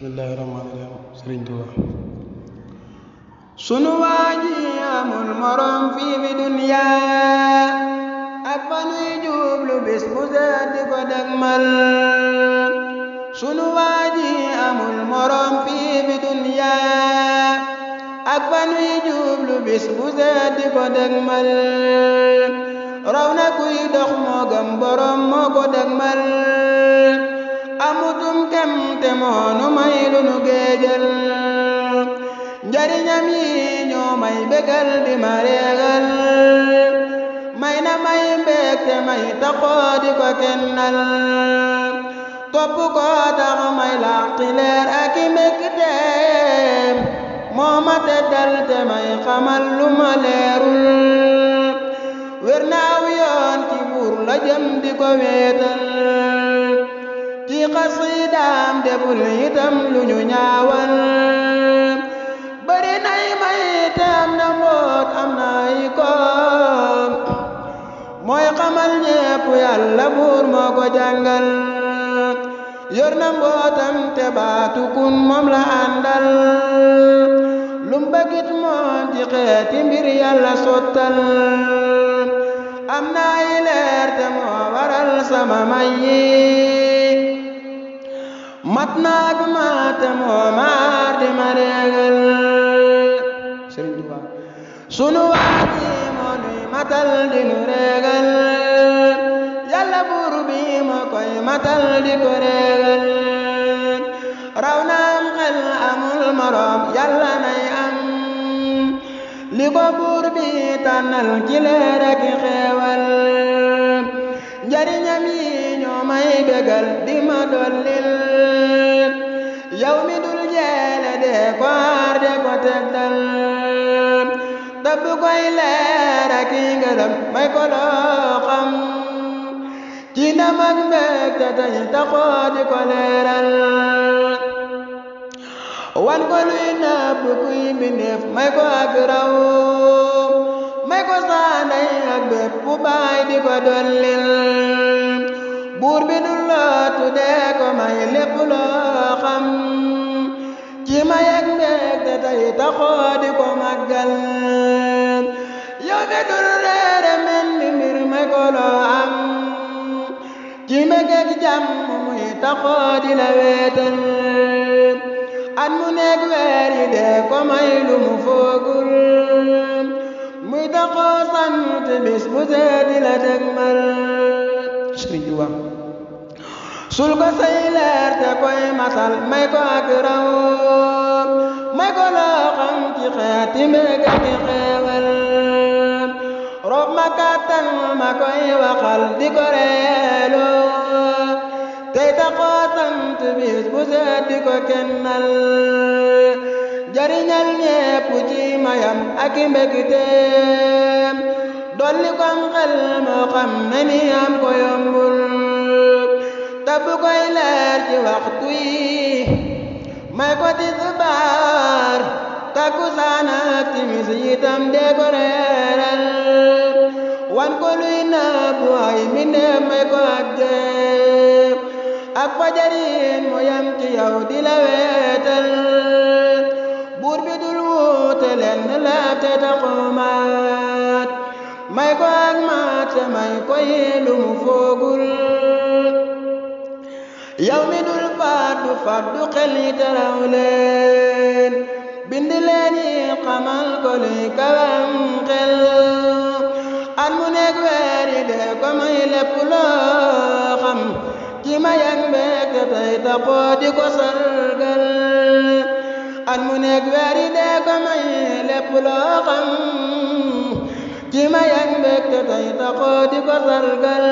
bismillahi rahmaani rahim Sëriñ Tuuba sunu waaji amul morom fii fi dunya ak fa nuy jublu bis bu set di ko dëgmal sunu waaji amul morom fii fi dunya ak fa nuy jublu bis bu set di ko dëgmal raw na kuy dox moo gëm borom moo ko dëgmal amutum kem te moonu may lu nu géejal njariñam yi ñoo may bégal di ma réegal may na may mbég te may taxoo di ko kennal topp ko tax may làqi leer ak i mbégteem moo ma teddal te may xamal lu ma leerul wér naaw yoon ci buur la jëm di ko wéetal ci xasidaam deful itam lu ñu ñaawal bari nay may te am na mboot am na ay koom mooy xamal ñépp yàlla buur moo ko jàngal yor na mbootam te baatu kun moom la àndal lum bëggit moom ci xeeti mbir yàlla sottal am na ay leer te moo waral sama may yi mat naag maate moo maar di ma réegal Sëriñ Tuuba sunu waaji moo nuy matal di nu réegal yàlla buur bi moo koy matal di ko réegal raw naam xel amul morom yàlla nay am li ko buur bi tànnal ci leer ak xeewal njariñam yi ñoo may bégal di ma dollil yow mi dul jeele de ko aar de ko teddal tabb koy leer ak i ngërëm may ko loo xam ci ndam ak mbég te tey taxoo di ko leeral wan ko luy nëbb kuy mbindeef may ko ak raw may ko saanday ak bépp bu baay di ko dollil buur bi du lootu dee ko may lépp loo xam ci may ak mbég te tey taxoo di ko màggal yow mi dul reere men di mbir may ko loo am ci mbég ak jàmm muy taxoo di la wéetal at mu nekk weer yi dee ko may lu mu foogul muy taxoo sant bis bu set di la dëgmal Sëriñ Tuuba sul ko say leer te koy matal may ko ak raw may ko loo xam ci xeeti mbég ak xeewal rob ma kàttan ma koy waxal di ko reeloo tey taxoo sant bis bu set di ko kennal jariñal ñépp ci mayam ak i mbégteem dolli kom xel moo xam ne ni am ko yombul tabb koy leer ci waxtu yi may ko tisbaar takkusaan ak timis yitam dee ko reeral wan ko luy nëbbu ay mbindeef may ko ak gee ak fajarin mu yam ci yow di la weetal buur bi dul wuute lenn la te taxoo maat may ko ak maat te may ko yi lu mu foogul yow mi dul faddu xel yi teraw leen bind leen yi xamal ko luy kawam xel at mu nekk weer yi dee ko may lépp loo xam ci may ak mbég te tey taxoo di ko sargal at mu nekk weer yi dee ko may lépp loo xam ci may ak mbég te tey taxoo di ko sargal